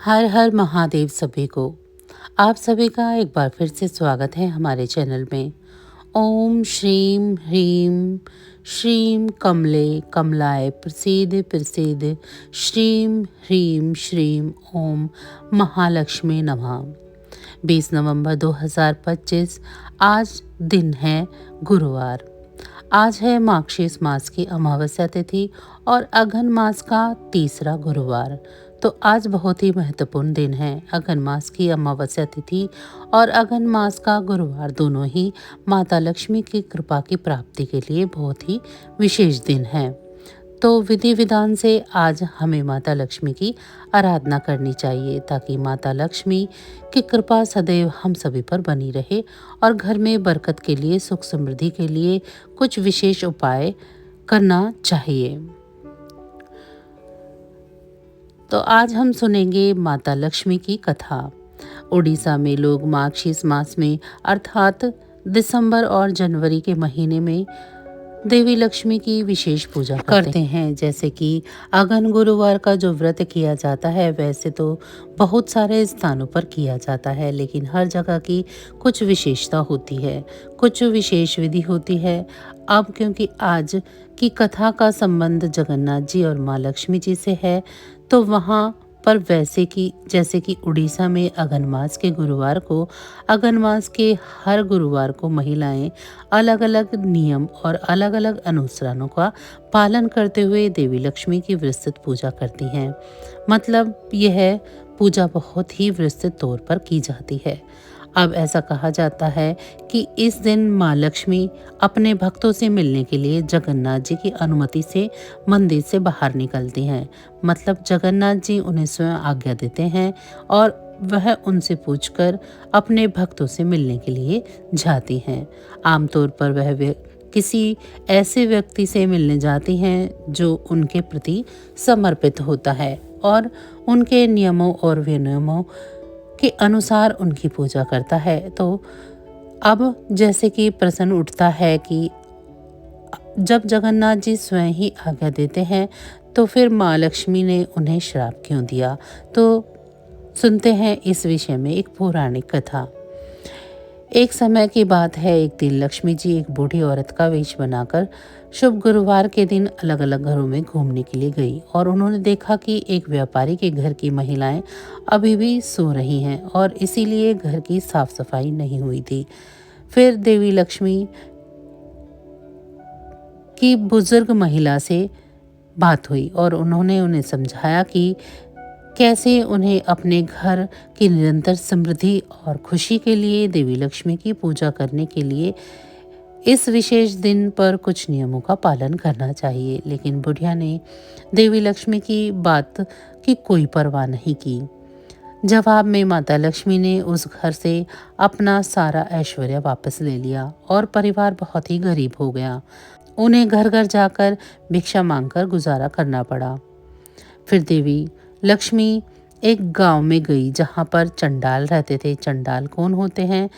हर हर महादेव सभी को। आप सभी का एक बार फिर से स्वागत है हमारे चैनल में। ओम श्रीम ह्रीम श्रीम कमले कमलाय प्रसीद प्रसीद श्रीम ह्रीम श्रीम ओम महालक्ष्मी नमः। 20 नवंबर 2025 आज दिन है गुरुवार। आज है मार्गशीर्ष मास की अमावस्या तिथि और अघन मास का तीसरा गुरुवार। तो आज बहुत ही महत्वपूर्ण दिन है। अघन मास की अमावस्या तिथि और अघन मास का गुरुवार दोनों ही माता लक्ष्मी की कृपा की प्राप्ति के लिए बहुत ही विशेष दिन है। तो विधि विधान से आज हमें माता लक्ष्मी की आराधना करनी चाहिए ताकि माता लक्ष्मी की कृपा सदैव हम सभी पर बनी रहे और घर में बरकत के लिए, सुख समृद्धि के लिए कुछ विशेष उपाय करना चाहिए। तो आज हम सुनेंगे माता लक्ष्मी की कथा। उड़ीसा में लोग मार्गशीर्ष मास में अर्थात दिसंबर और जनवरी के महीने में देवी लक्ष्मी की विशेष पूजा करते हैं। जैसे कि अघन गुरुवार का जो व्रत किया जाता है वैसे तो बहुत सारे स्थानों पर किया जाता है, लेकिन हर जगह की कुछ विशेषता होती है, कुछ विशेष विधि होती है। अब क्योंकि आज की कथा का संबंध जगन्नाथ जी और माँ लक्ष्मी जी से है, तो वहाँ पर वैसे कि जैसे कि उड़ीसा में अघन मास के गुरुवार को, अघन मास के हर गुरुवार को महिलाएं अलग अलग नियम और अलग अलग अनुष्ठानों का पालन करते हुए देवी लक्ष्मी की विस्तृत पूजा करती हैं। मतलब यह पूजा बहुत ही विस्तृत तौर पर की जाती है। अब ऐसा कहा जाता है कि इस दिन माँ लक्ष्मी अपने भक्तों से मिलने के लिए जगन्नाथ जी की अनुमति से मंदिर से बाहर निकलती हैं। मतलब जगन्नाथ जी उन्हें स्वयं आज्ञा देते हैं और वह उनसे पूछकर अपने भक्तों से मिलने के लिए जाती हैं। आमतौर पर वह किसी ऐसे व्यक्ति से मिलने जाती हैं जो उनके प्रति समर्पित होता है और उनके नियमों और विनियमों के अनुसार उनकी पूजा करता है। तो अब जैसे कि प्रश्न उठता है कि जब जगन्नाथ जी स्वयं ही आज्ञा देते हैं तो फिर माँ लक्ष्मी ने उन्हें श्राप क्यों दिया। तो सुनते हैं इस विषय में एक पौराणिक कथा। एक समय की बात है, एक दिन लक्ष्मी जी एक बूढ़ी औरत का वेश बनाकर शुभ गुरुवार के दिन अलग अलग घरों में घूमने के लिए गई और उन्होंने देखा कि एक व्यापारी के घर की महिलाएं अभी भी सो रही हैं और इसीलिए घर की साफ सफाई नहीं हुई थी। फिर देवी लक्ष्मी की बुजुर्ग महिला से बात हुई और उन्होंने उन्हें समझाया कि कैसे उन्हें अपने घर की निरंतर समृद्धि और खुशी के लिए देवी लक्ष्मी की पूजा करने के लिए इस विशेष दिन पर कुछ नियमों का पालन करना चाहिए। लेकिन बुढ़िया ने देवी लक्ष्मी की बात की कोई परवाह नहीं की। जवाब में माता लक्ष्मी ने उस घर से अपना सारा ऐश्वर्य वापस ले लिया और परिवार बहुत ही गरीब हो गया। उन्हें घर घर जाकर भिक्षा मांगकर गुजारा करना पड़ा। फिर देवी लक्ष्मी एक गांव में गई जहां पर चंडाल रहते थे। चंडाल कौन होते हैं?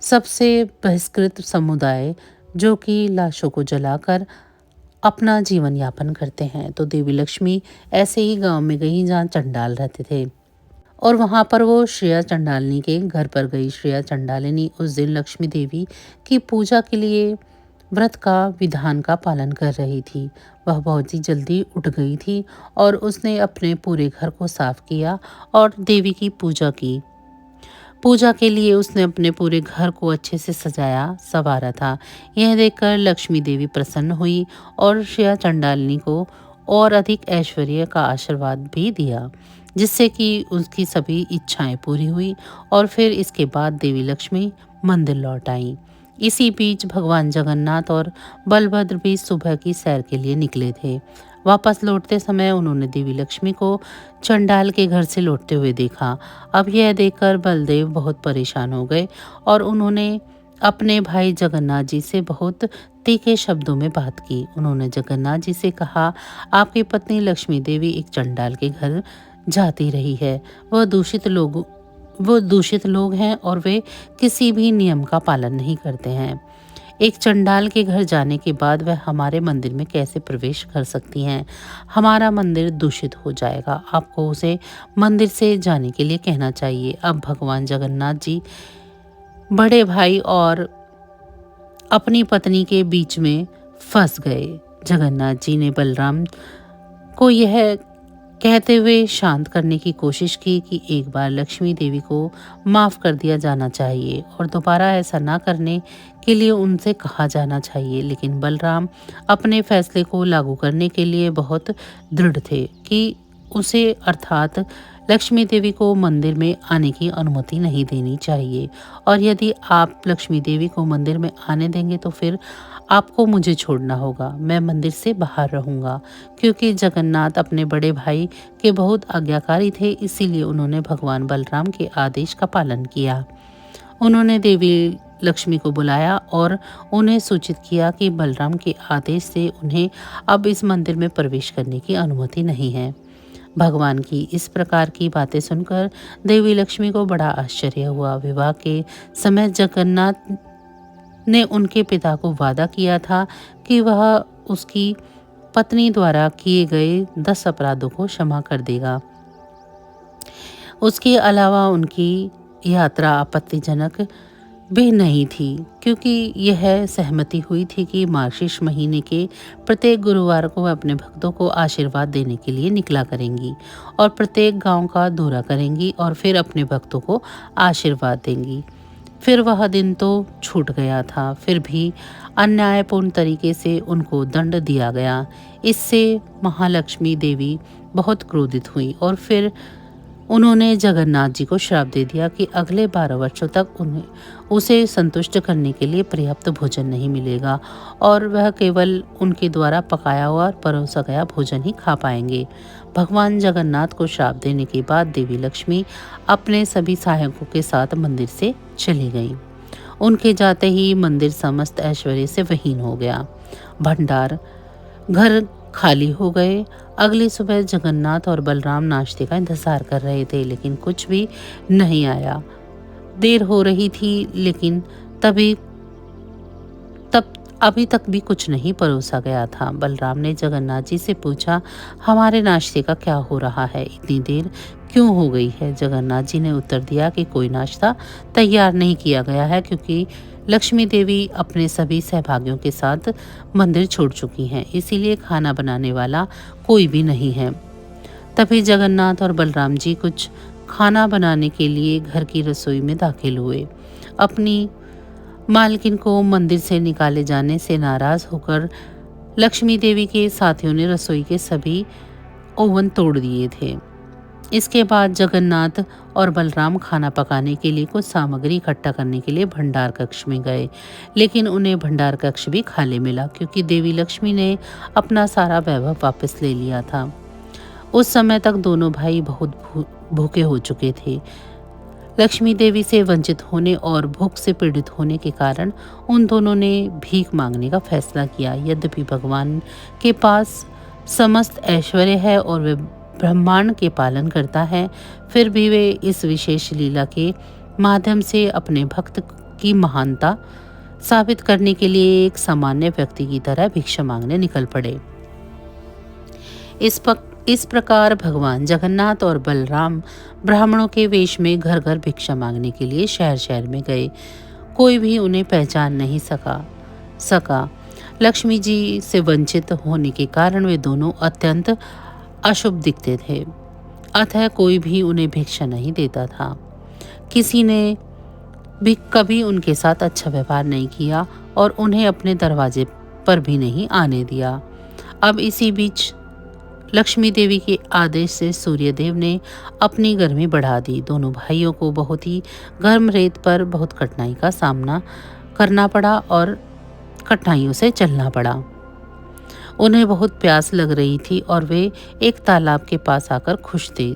सबसे बहिष्कृत समुदाय जो कि लाशों को जलाकर अपना जीवन यापन करते हैं। तो देवी लक्ष्मी ऐसे ही गांव में गई जहां चंडाल रहते थे और वहां पर वो श्रेया चंडालिनी के घर पर गई। श्रेया चंडालिनी उस दिन लक्ष्मी देवी की पूजा के लिए व्रत का विधान का पालन कर रही थी। वह बहुत ही जल्दी उठ गई थी और उसने अपने पूरे घर को साफ किया और देवी की पूजा की। पूजा के लिए उसने अपने पूरे घर को अच्छे से सजाया संवारा था। यह देखकर लक्ष्मी देवी प्रसन्न हुई और श्रेया चंडालिनी को और अधिक ऐश्वर्य का आशीर्वाद भी दिया, जिससे कि उसकी सभी इच्छाएं पूरी हुई। और फिर इसके बाद देवी लक्ष्मी मंदिर लौट आई। इसी बीच भगवान जगन्नाथ और बलभद्र भी सुबह की सैर के लिए निकले थे। वापस लौटते समय उन्होंने देवी लक्ष्मी को चंडाल के घर से लौटते हुए देखा। अब यह देखकर बलदेव बहुत परेशान हो गए और उन्होंने अपने भाई जगन्नाथ जी से बहुत तीखे शब्दों में बात की। उन्होंने जगन्नाथ जी से कहा, आपकी पत्नी लक्ष्मी देवी एक चंडाल के घर जाती रही है। वो दूषित लोग हैं और वे किसी भी नियम का पालन नहीं करते हैं। एक चंडाल के घर जाने के बाद वह हमारे मंदिर में कैसे प्रवेश कर सकती हैं? हमारा मंदिर दूषित हो जाएगा। आपको उसे मंदिर से जाने के लिए कहना चाहिए। अब भगवान जगन्नाथ जी बड़े भाई और अपनी पत्नी के बीच में फंस गए। जगन्नाथ जी ने बलराम को यह कहते हुए शांत करने की कोशिश की कि एक बार लक्ष्मी देवी को माफ कर दिया जाना चाहिए और दोबारा ऐसा ना करने के लिए उनसे कहा जाना चाहिए। लेकिन बलराम अपने फैसले को लागू करने के लिए बहुत दृढ़ थे कि उसे अर्थात लक्ष्मी देवी को मंदिर में आने की अनुमति नहीं देनी चाहिए, और यदि आप लक्ष्मी देवी को मंदिर में आने देंगे तो फिर आपको मुझे छोड़ना होगा। मैं मंदिर से बाहर रहूंगा। क्योंकि जगन्नाथ अपने बड़े भाई के बहुत आज्ञाकारी थे, इसीलिए उन्होंने भगवान बलराम के आदेश का पालन किया। उन्होंने देवी लक्ष्मी को बुलाया और उन्हें सूचित किया कि बलराम के आदेश से उन्हें अब इस मंदिर में प्रवेश करने की अनुमति नहीं है। भगवान की इस प्रकार की बातें सुनकर देवी लक्ष्मी को बड़ा आश्चर्य हुआ। विवाह के समय जगन्नाथ ने उनके पिता को वादा किया था कि वह उसकी पत्नी द्वारा किए गए 10 अपराधों को क्षमा कर देगा। उसके अलावा उनकी यात्रा आपत्तिजनक भी नहीं थी, क्योंकि यह सहमति हुई थी कि मार्गशीर्ष महीने के प्रत्येक गुरुवार को वह अपने भक्तों को आशीर्वाद देने के लिए निकला करेंगी और प्रत्येक गांव का दौरा करेंगी और फिर अपने भक्तों को आशीर्वाद देंगी। फिर वह दिन तो छूट गया था, फिर भी अन्यायपूर्ण तरीके से उनको दंड दिया गया। इससे महालक्ष्मी देवी बहुत क्रोधित हुई और फिर उन्होंने जगन्नाथ जी को श्राप दे दिया कि अगले 12 वर्षों तक उसे संतुष्ट करने के लिए पर्याप्त भोजन नहीं मिलेगा और वह केवल उनके द्वारा पकाया हुआ और परोसा गया भोजन ही खा पाएंगे। भगवान जगन्नाथ को श्राप देने के बाद देवी लक्ष्मी अपने सभी सहायकों के साथ मंदिर से चली गई। उनके जाते ही मंदिर समस्त ऐश्वर्य से विहीन हो गया। भंडार घर खाली हो गए। अगली सुबह जगन्नाथ और बलराम नाश्ते का इंतजार कर रहे थे, लेकिन कुछ भी नहीं आया। देर हो रही थी, लेकिन अभी तक भी कुछ नहीं परोसा गया था। बलराम ने जगन्नाथ जी से पूछा, हमारे नाश्ते का क्या हो रहा है? इतनी देर क्यों हो गई है? जगन्नाथ जी ने उत्तर दिया कि कोई नाश्ता तैयार नहीं किया गया है, क्योंकि लक्ष्मी देवी अपने सभी सहभागियों के साथ मंदिर छोड़ चुकी हैं, इसीलिए खाना बनाने वाला कोई भी नहीं है। तभी जगन्नाथ और बलराम जी कुछ खाना बनाने के लिए घर की रसोई में दाखिल हुए। अपनी मालकिन को मंदिर से निकाले जाने से नाराज होकर लक्ष्मी देवी के साथियों ने रसोई के सभी ओवन तोड़ दिए थे। इसके बाद जगन्नाथ और बलराम खाना पकाने के लिए कुछ सामग्री इकट्ठा करने के लिए भंडार कक्ष में गए, लेकिन उन्हें भंडार कक्ष भी खाली मिला, क्योंकि देवी लक्ष्मी ने अपना सारा वैभव वापस ले लिया था। उस समय तक दोनों भाई बहुत भूखे हो चुके थे। लक्ष्मी देवी से वंचित होने और भूख से पीड़ित होने के कारण उन दोनों ने भीख मांगने का फैसला किया। यद्यपि भगवान के पास समस्त ऐश्वर्य है और वे ब्रह्मांड के पालन करता है, फिर भी वे इस विशेष लीला के माध्यम से अपने भक्त की महानता साबित करने के लिए एक सामान्य व्यक्ति की तरह भिक्षा मांगने निकल पड़े। इस प्रकार भगवान जगन्नाथ और बलराम ब्राह्मणों के वेश में घर घर भिक्षा मांगने के लिए शहर शहर में गए। कोई भी उन्हें पहचान नहीं सका। लक्ष्मी जी से वंचित होने के कारण वे दोनों अत्यंत अशुभ दिखते थे, अतः कोई भी उन्हें भिक्षा नहीं देता था। किसी ने भी कभी उनके साथ अच्छा व्यवहार नहीं किया और उन्हें अपने दरवाजे पर भी नहीं आने दिया। अब इसी बीच लक्ष्मी देवी के आदेश से सूर्यदेव ने अपनी गर्मी बढ़ा दी। दोनों भाइयों को बहुत ही गर्म रेत पर बहुत कठिनाई का सामना करना पड़ा और कठिनाइयों से चलना पड़ा। उन्हें बहुत प्यास लग रही थी और वे एक तालाब के पास आकर खुश थे,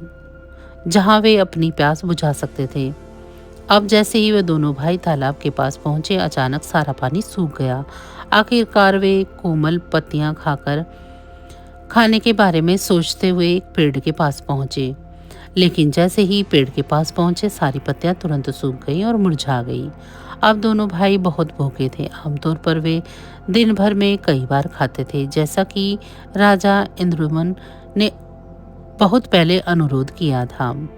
जहां वे अपनी प्यास बुझा सकते थे। अब जैसे ही वे दोनों भाई तालाब के पास पहुंचे, अचानक सारा पानी सूख गया। आखिरकार वे कोमल पत्तियां खाने के बारे में सोचते हुए एक पेड़ के पास पहुंचे, लेकिन जैसे ही पेड़ के पास पहुंचे, सारी पत्तियां तुरंत सूख गई और मुरझा गई। अब दोनों भाई बहुत भूखे थे। आमतौर पर वे दिन भर में कई बार खाते थे, जैसा कि राजा इंद्रद्युम्न ने बहुत पहले अनुरोध किया था।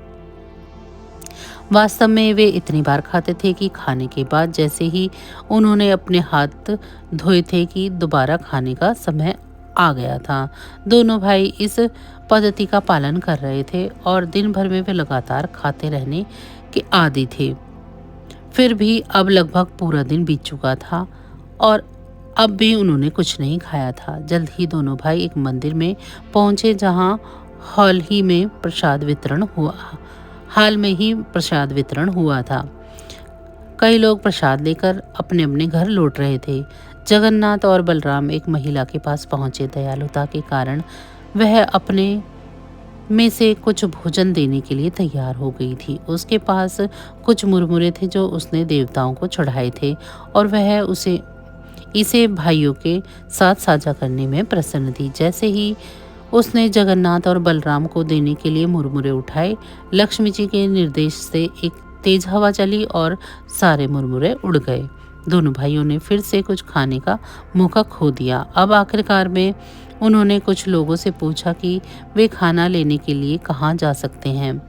वास्तव में वे इतनी बार खाते थे कि खाने के बाद जैसे ही उन्होंने अपने हाथ धोए थे कि दोबारा खाने का समय आ गया था। दोनों भाई इस पद्धति का पालन कर रहे थे और दिन भर में वे लगातार खाते रहने के आदी थे। फिर भी अब लगभग पूरा दिन बीत चुका था और अब भी उन्होंने कुछ नहीं खाया था। जल्द ही दोनों भाई एक मंदिर में पहुंचे, जहां हाल में ही प्रसाद वितरण हुआ था। कई लोग प्रसाद लेकर अपने अपने घर लौट रहे थे। जगन्नाथ और बलराम एक महिला के पास पहुंचे। दयालुता के कारण वह अपने में से कुछ भोजन देने के लिए तैयार हो गई थी। उसके पास कुछ मुरमुरे थे जो उसने देवताओं को चढ़ाए थे और वह इसे भाइयों के साथ साझा करने में प्रसन्न थी। जैसे ही उसने जगन्नाथ और बलराम को देने के लिए मुरमुरे उठाए, लक्ष्मी जी के निर्देश से एक तेज हवा चली और सारे मुरमुरे उड़ गए। दोनों भाइयों ने फिर से कुछ खाने का मौका खो दिया। अब आखिरकार में उन्होंने कुछ लोगों से पूछा कि वे खाना लेने के लिए कहाँ जा सकते हैं।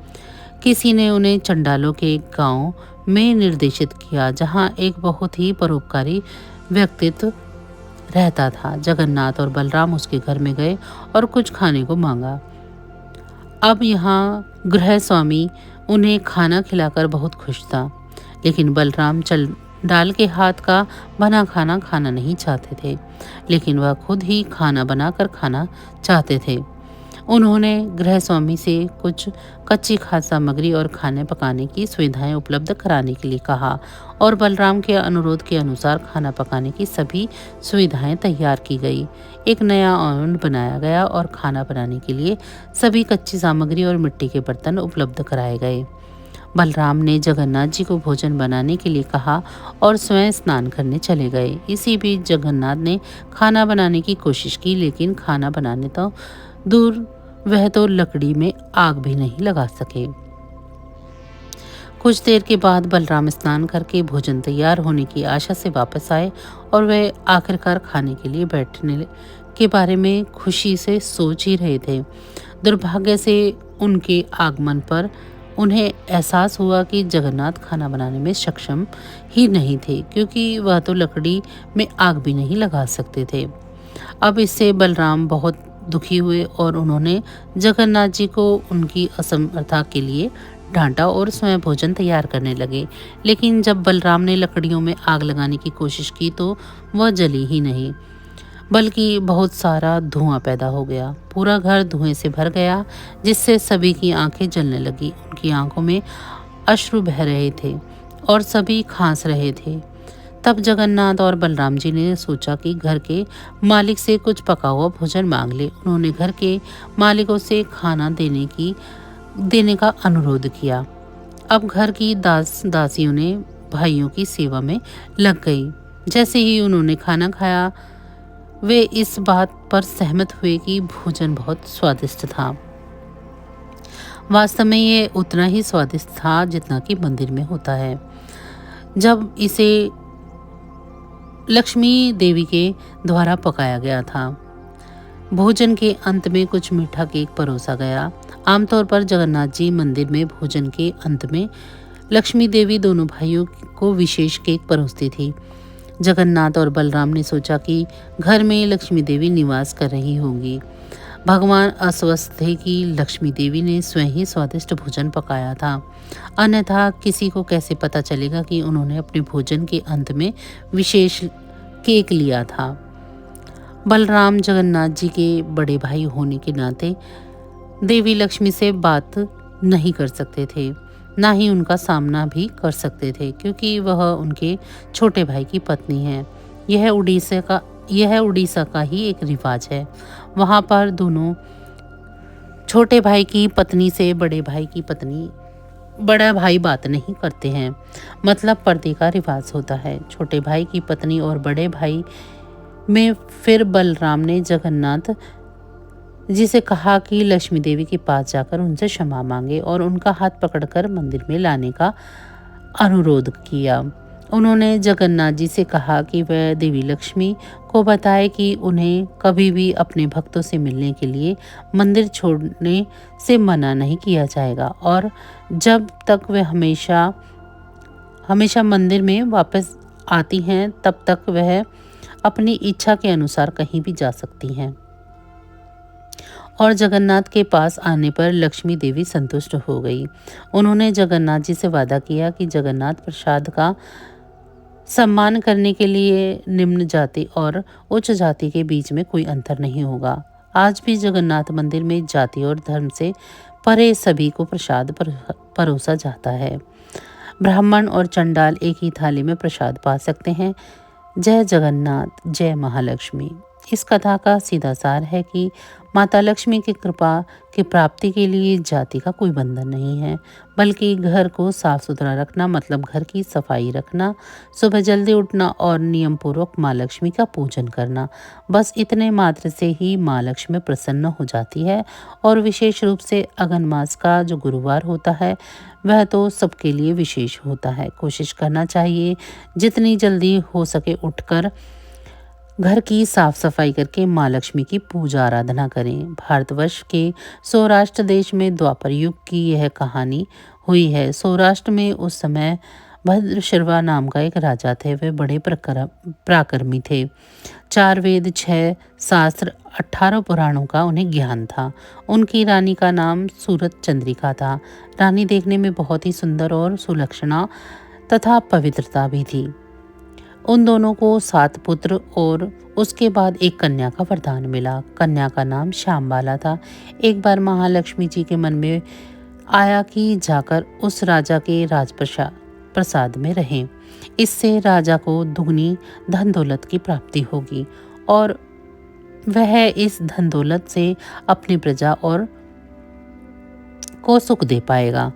किसी ने उन्हें चंडालों के गांव में निर्देशित किया, जहां एक बहुत ही परोपकारी व्यक्तित्व रहता था। जगन्नाथ और बलराम उसके घर में गए और कुछ खाने को मांगा। अब यहाँ गृह स्वामी उन्हें खाना खिलाकर बहुत खुश था, लेकिन बलराम चंडाल के हाथ का बना खाना खाना नहीं चाहते थे, लेकिन वह खुद ही खाना बनाकर खाना चाहते थे। उन्होंने गृह स्वामी से कुछ कच्ची खाद्य सामग्री और खाने पकाने की सुविधाएं उपलब्ध कराने के लिए कहा और बलराम के अनुरोध के अनुसार खाना पकाने की सभी सुविधाएं तैयार की गई। एक नया ओवन बनाया गया और खाना बनाने के लिए सभी कच्ची सामग्री और मिट्टी के बर्तन उपलब्ध कराए गए। बलराम ने जगन्नाथ जी को भोजन बनाने के लिए कहा और स्वयं स्नान करने चले गए। इसी बीच जगन्नाथ ने खाना बनाने की कोशिश की, लेकिन खाना बनाने तो दूर, वह तो लकड़ी में आग भी नहीं लगा सके। कुछ देर के बाद बलराम स्नान करके भोजन तैयार होने की आशा से वापस आए और वे आखिरकार खाने के लिए बैठने के बारे में खुशी से सोच ही रहे थे। दुर्भाग्य से उनके आगमन पर उन्हें एहसास हुआ कि जगन्नाथ खाना बनाने में सक्षम ही नहीं थे, क्योंकि वह तो लकड़ी में आग भी नहीं लगा सकते थे। अब इससे बलराम बहुत दुखी हुए और उन्होंने जगन्नाथ जी को उनकी असमर्थता के लिए डांटा और स्वयं भोजन तैयार करने लगे। लेकिन जब बलराम ने लकड़ियों में आग लगाने की कोशिश की तो वह जली ही नहीं, बल्कि बहुत सारा धुआं पैदा हो गया। पूरा घर धुएं से भर गया, जिससे सभी की आंखें जलने लगी। उनकी आंखों में अश्रु बह रहे थे और सभी खांस रहे थे। तब जगन्नाथ और बलराम जी ने सोचा कि घर के मालिक से कुछ पका हुआ भोजन मांग ले। उन्होंने घर के मालिकों से खाना देने का अनुरोध किया। अब घर की दासियों ने भाइयों की सेवा में लग गई। जैसे ही उन्होंने खाना खाया, वे इस बात पर सहमत हुए कि भोजन बहुत स्वादिष्ट था। वास्तव में ये उतना ही स्वादिष्ट था जितना कि मंदिर में होता है। जब इसे लक्ष्मी देवी के द्वारा पकाया गया था। भोजन के अंत में कुछ मीठा केक परोसा गया। आमतौर पर जगन्नाथ जी मंदिर में भोजन के अंत में लक्ष्मी देवी दोनों भाइयों को विशेष केक परोसती थी। जगन्नाथ और बलराम ने सोचा कि घर में लक्ष्मी देवी निवास कर रही होंगी। भगवान अस्वस्थ थे कि लक्ष्मी देवी ने स्वयं ही स्वादिष्ट भोजन पकाया था, अन्यथा किसी को कैसे पता चलेगा कि उन्होंने अपने भोजन के अंत में विशेष केक लिया था। बलराम जगन्नाथ जी के बड़े भाई होने के नाते देवी लक्ष्मी से बात नहीं कर सकते थे, ना ही उनका सामना भी कर सकते थे, क्योंकि वह उनके छोटे भाई की पत्नी है। यह उड़ीसा का ही एक रिवाज है। वहाँ पर दोनों छोटे भाई की पत्नी से बड़ा भाई बात नहीं करते हैं, मतलब पर्दे का रिवाज होता है। छोटे भाई की पत्नी और बड़े भाई में फिर बलराम ने जगन्नाथ जी से कहा कि लक्ष्मी देवी के पास जाकर उनसे क्षमा मांगे और उनका हाथ पकड़कर मंदिर में लाने का अनुरोध किया उन्होंने जगन्नाथ जी से कहा कि वह देवी लक्ष्मी को बताए कि उन्हें कभी भी अपने भक्तों से मिलने के लिए मंदिर छोड़ने से मना नहीं किया जाएगा और जब तक वे हमेशा हमेशा मंदिर में वापस आती हैं तब तक वह अपनी इच्छा के अनुसार कहीं भी जा सकती हैं। और जगन्नाथ के पास आने पर लक्ष्मी देवी संतुष्ट हो गई। उन्होंने जगन्नाथ जी से वादा किया कि जगन्नाथ प्रसाद का सम्मान करने के लिए निम्न जाति और उच्च जाति के बीच में कोई अंतर नहीं होगा। आज भी जगन्नाथ मंदिर में जाति और धर्म से परे सभी को प्रसाद परोसा जाता है। ब्राह्मण और चंडाल एक ही थाली में प्रसाद पा सकते हैं। जय जगन्नाथ, जय महालक्ष्मी। इस कथा का सीधा सार है कि माता लक्ष्मी की कृपा की प्राप्ति के लिए जाति का कोई बंधन नहीं है, बल्कि घर को साफ सुथरा रखना मतलब घर की सफाई रखना, सुबह जल्दी उठना और नियम पूर्वक माँ लक्ष्मी का पूजन करना, बस इतने मात्र से ही माँ लक्ष्मी प्रसन्न हो जाती है। और विशेष रूप से अगन मास का जो गुरुवार होता है वह तो सबके लिए विशेष होता है। कोशिश करना चाहिए जितनी जल्दी हो सके उठकर घर की साफ सफाई करके माँ लक्ष्मी की पूजा आराधना करें। भारतवर्ष के सौराष्ट्र देश में द्वापर युग की यह कहानी हुई है। सौराष्ट्र में उस समय भद्रशर्वा नाम का एक राजा थे। वे बड़े पराक्रमी थे। 4 वेद, 6 शास्त्र, 18 पुराणों का उन्हें ज्ञान था। उनकी रानी का नाम सूरत चंद्रिका था। रानी देखने में बहुत ही सुंदर और सुलक्षणा तथा पवित्रता भी थी। उन दोनों को 7 पुत्र और उसके बाद एक कन्या का वरदान मिला। कन्या का नाम श्यामबाला था। एक बार महालक्ष्मी जी के मन में आया कि जाकर उस राजा के प्रसाद में रहें। इससे राजा को दुगनी धन दौलत की प्राप्ति होगी और वह इस धन दौलत से अपनी प्रजा और को सुख दे पाएगा।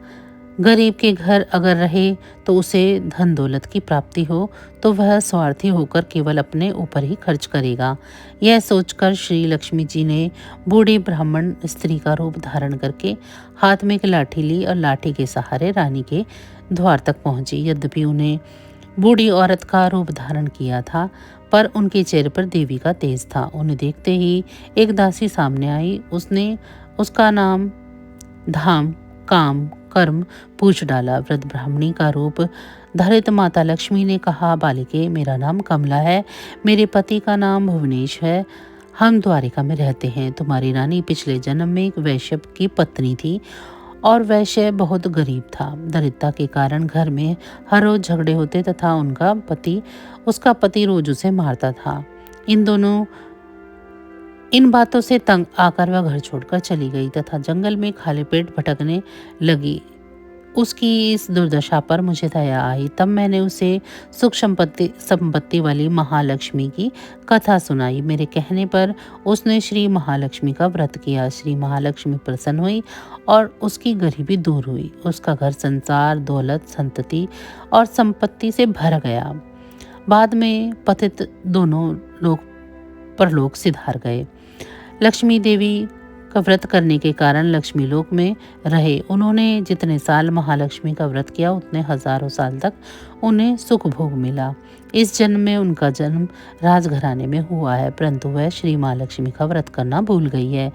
गरीब के घर अगर रहे तो उसे धन दौलत की प्राप्ति हो तो वह स्वार्थी होकर केवल अपने ऊपर ही खर्च करेगा। यह सोचकर श्री लक्ष्मी जी ने बूढ़ी ब्राह्मण स्त्री का रूप धारण करके हाथ में एक लाठी ली और लाठी के सहारे रानी के द्वार तक पहुंची। यद्यपि उन्हें बूढ़ी औरत का रूप धारण किया था पर उनके चेहरे पर देवी का तेज था। उन्हें देखते ही एक दासी सामने आई। उसने उसका नाम, धाम, काम, कर्म पूछ डाला। वृद्ध ब्राह्मणी का रूप धरित माता लक्ष्मी ने कहा, बालिके, मेरा नाम कमला है। मेरे पति का नाम भुवनेश है। हम द्वारिका में रहते हैं। तुम्हारी रानी पिछले जन्म में एक वैश्य की पत्नी थी और वैश्य बहुत गरीब था। दरिद्रता के कारण घर में हर रोज झगड़े होते तथा उसका पति रोज उसे मारता था। इन बातों से तंग आकर वह घर छोड़कर चली गई तथा जंगल में खाली पेट भटकने लगी। उसकी इस दुर्दशा पर मुझे दया आई। तब मैंने उसे सुख संपत्ति वाली महालक्ष्मी की कथा सुनाई। मेरे कहने पर उसने श्री महालक्ष्मी का व्रत किया। श्री महालक्ष्मी प्रसन्न हुई और उसकी गरीबी दूर हुई। उसका घर संसार, दौलत, संतति और संपत्ति से भर गया। बाद में पतित दोनों लोग परलोक सिधार गए। लक्ष्मी देवी का व्रत करने के कारण लक्ष्मी लोक में रहे। उन्होंने जितने साल महालक्ष्मी का व्रत किया उतने हजारों साल तक उन्हें सुख भोग मिला। इस जन्म में उनका जन्म राजघराने में हुआ है, परंतु वह श्री महालक्ष्मी का व्रत करना भूल गई है।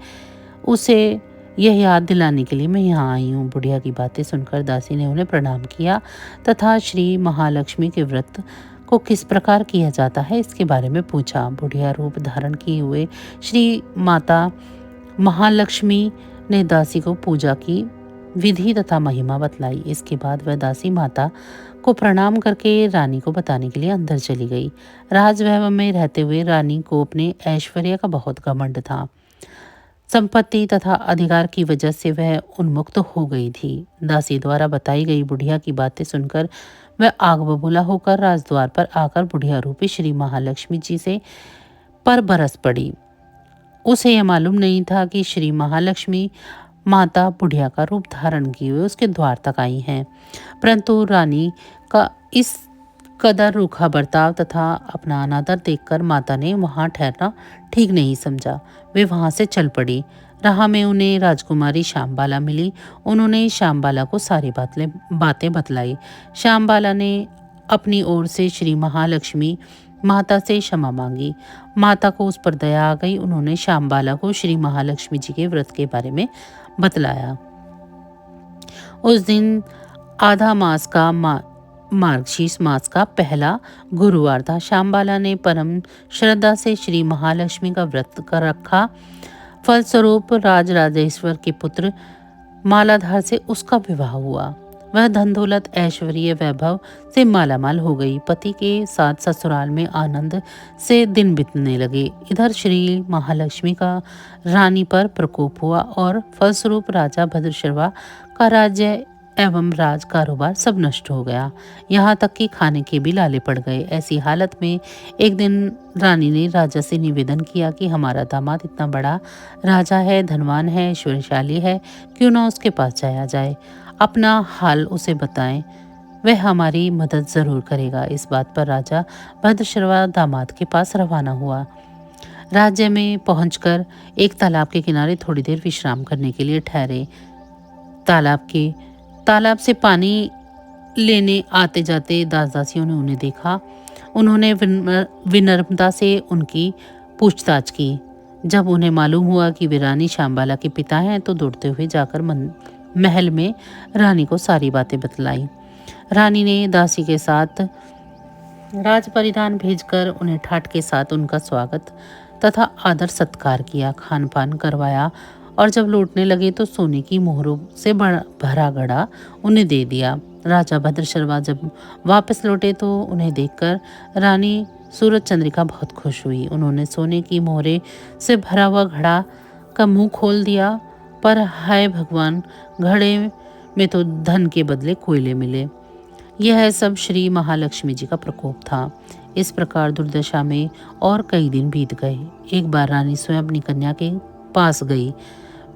उसे यह याद दिलाने के लिए मैं यहाँ आई हूँ। बुढ़िया की बातें सुनकर दासी ने उन्हें प्रणाम किया तथा श्री महालक्ष्मी के व्रत को किस प्रकार किया जाता है इसके बारे में पूछा। बुढ़िया रूप धारण किए हुए श्री माता महालक्ष्मी ने दासी को पूजा की विधि तथा महिमा बतलाई। इसके बाद वह दासी माता को प्रणाम करके रानी को बताने के लिए अंदर चली गई। राजवैभव में रहते हुए रानी को अपने ऐश्वर्य का बहुत घमंड था। संपत्ति तथा अधिकार की वजह से वह उन्मुक्त हो गई थी। दासी द्वारा बताई गई बुढ़िया की बातें सुनकर वह आग बबूला होकर राजद्वार पर आकर बुढ़िया रूपी श्री महालक्ष्मी जी से पर बरस पड़ी। उसे यह मालूम नहीं था कि श्री महालक्ष्मी माता बुढ़िया का रूप धारण किए हुए उसके द्वार तक आई हैं। परंतु रानी का इस कदर रूखा बर्ताव तथा अपना अनादर देखकर माता ने वहां ठहरना ठीक नहीं समझा। वे वहां से चल पड़ी। राह में उन्हें राजकुमारी श्यामबाला मिली। उन्होंने श्यामबाला को सारी बातें बतलाई। श्यामबाला ने अपनी ओर से श्री महालक्ष्मी माता से क्षमा मांगी। माता को उस पर दया आ गई। उन्होंने श्यामबाला को श्री महालक्ष्मी जी के व्रत के बारे में बतलाया। उस दिन आधा मास का मार्गशीर्ष मास का पहला गुरुवार था। श्यामबाला ने परम श्रद्धा से श्री महालक्ष्मी का व्रत कर रखा। फलस्वरूप राजराजेश्वर के पुत्र मालाधार से उसका विवाह हुआ। वह धन दौलत ऐश्वर्य वैभव से मालामाल हो गई। पति के साथ ससुराल में आनंद से दिन बीतने लगे। इधर श्री महालक्ष्मी का रानी पर प्रकोप हुआ और फलस्वरूप राजा भद्रशर्वा का राज्य एवं राज कारोबार सब नष्ट हो गया। यहाँ तक कि खाने के भी लाले पड़ गए। ऐसी हालत में एक दिन रानी ने राजा से निवेदन किया कि हमारा दामाद इतना बड़ा राजा है, धनवान है, ऐश्वर्यशाली है, क्यों ना उसके पास जाया जाए, अपना हाल उसे बताएं, वह हमारी मदद जरूर करेगा। इस बात पर राजा भद्रशर्वा दामाद के पास रवाना हुआ। राज्य में पहुंचकर एक तालाब के किनारे थोड़ी देर विश्राम करने के लिए ठहरे। तालाब से पानी लेने आते जाते दास दासियों ने उन्हें देखा। उन्होंने विनम्रता से उनकी पूछताछ की। जब उन्हें मालूम हुआ कि वे रानी श्यामबाला के पिता हैं तो दौड़ते हुए जाकर महल में रानी को सारी बातें बतलाई। रानी ने दासी के साथ राज परिधान भेजकर उन्हें ठाट के साथ उनका स्वागत तथा आदर सत्कार किया, खान पान करवाया और जब लौटने लगे तो सोने की मोहरों से भरा घड़ा उन्हें दे दिया। राजा भद्रशर्वा जब वापस लौटे तो उन्हें देखकर रानी सूरज चंद्रिका बहुत खुश हुई। उन्होंने सोने की मोहरे से भरा हुआ घड़ा का मुंह खोल दिया, पर हाय भगवान, घड़े में तो धन के बदले कोयले मिले। यह सब श्री महालक्ष्मी जी का प्रकोप था। इस प्रकार दुर्दशा में और कई दिन बीत गए। एक बार रानी स्वयं अपनी कन्या के पास गई।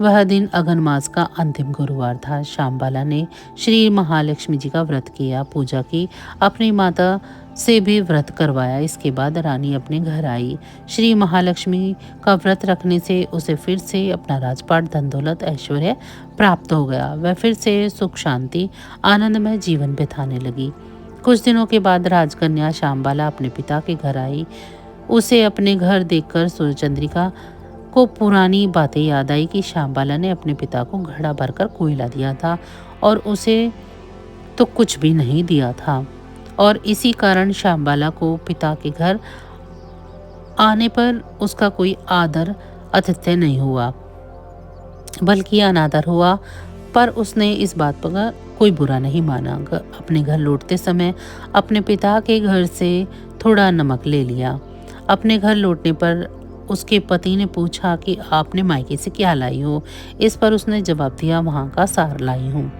वह दिन अगन मास का अंतिम गुरुवार था। श्यामबाला ने श्री महालक्ष्मी जी का व्रत किया, पूजा की, अपनी माता से भी व्रत करवाया। इसके बाद रानी अपने घर आई। श्री महालक्ष्मी का व्रत रखने से उसे फिर से अपना राजपाट, धन दौलत, ऐश्वर्य प्राप्त हो गया। वह फिर से सुख शांति आनंदमय जीवन बिताने लगी। कुछ दिनों के बाद राजकन्या श्यामबाला अपने पिता के घर आई। उसे अपने घर देखकर सूर्यचंद्रिका को पुरानी बातें याद आई कि श्यामबाला ने अपने पिता को घड़ा भरकर कोयला दिया था और उसे तो कुछ भी नहीं दिया था, और इसी कारण श्यामबाला को पिता के घर आने पर उसका कोई आदर आतिथ्य नहीं हुआ, बल्कि अनादर हुआ। पर उसने इस बात पर कोई बुरा नहीं माना। अपने घर लौटते समय अपने पिता के घर से थोड़ा नमक ले लिया। अपने घर लौटने पर उसके पति ने पूछा कि आपने मायके से क्या लाई हो। इस पर उसने जवाब दिया, वहाँ का सार लाई हूँ।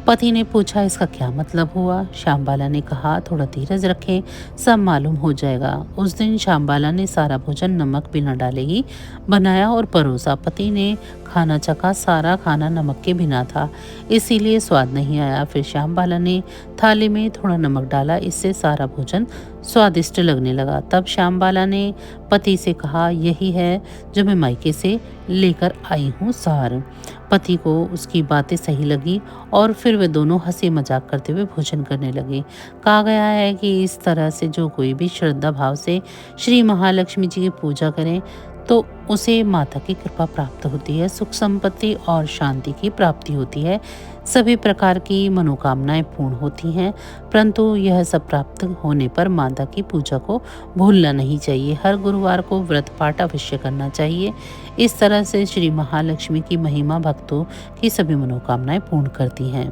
पति ने पूछा, इसका क्या मतलब हुआ? श्यामबाला ने कहा, थोड़ा धीरज रखें, सब मालूम हो जाएगा। उस दिन श्यामबाला ने सारा भोजन नमक बिना डाले ही बनाया और परोसा। पति ने खाना चखा, सारा खाना नमक के बिना था, इसीलिए स्वाद नहीं आया। फिर श्यामबाला ने थाली में थोड़ा नमक डाला, इससे सारा भोजन स्वादिष्ट लगने लगा। तब श्यामबाला ने पति से कहा, यही है जो मैं मायके से लेकर आई हूँ सार। पति को उसकी बातें सही लगी और फिर वे दोनों हंसी मजाक करते हुए भोजन करने लगे। कहा गया है कि इस तरह से जो कोई भी श्रद्धा भाव से श्री महालक्ष्मी जी की पूजा करें तो उसे माता की कृपा प्राप्त होती है, सुख संपत्ति और शांति की प्राप्ति होती है, सभी प्रकार की मनोकामनाएं पूर्ण होती हैं। परंतु यह सब प्राप्त होने पर माता की पूजा को भूलना नहीं चाहिए। हर गुरुवार को व्रत पाठ अवश्य करना चाहिए। इस तरह से श्री महालक्ष्मी की महिमा भक्तों की सभी मनोकामनाएं पूर्ण करती हैं।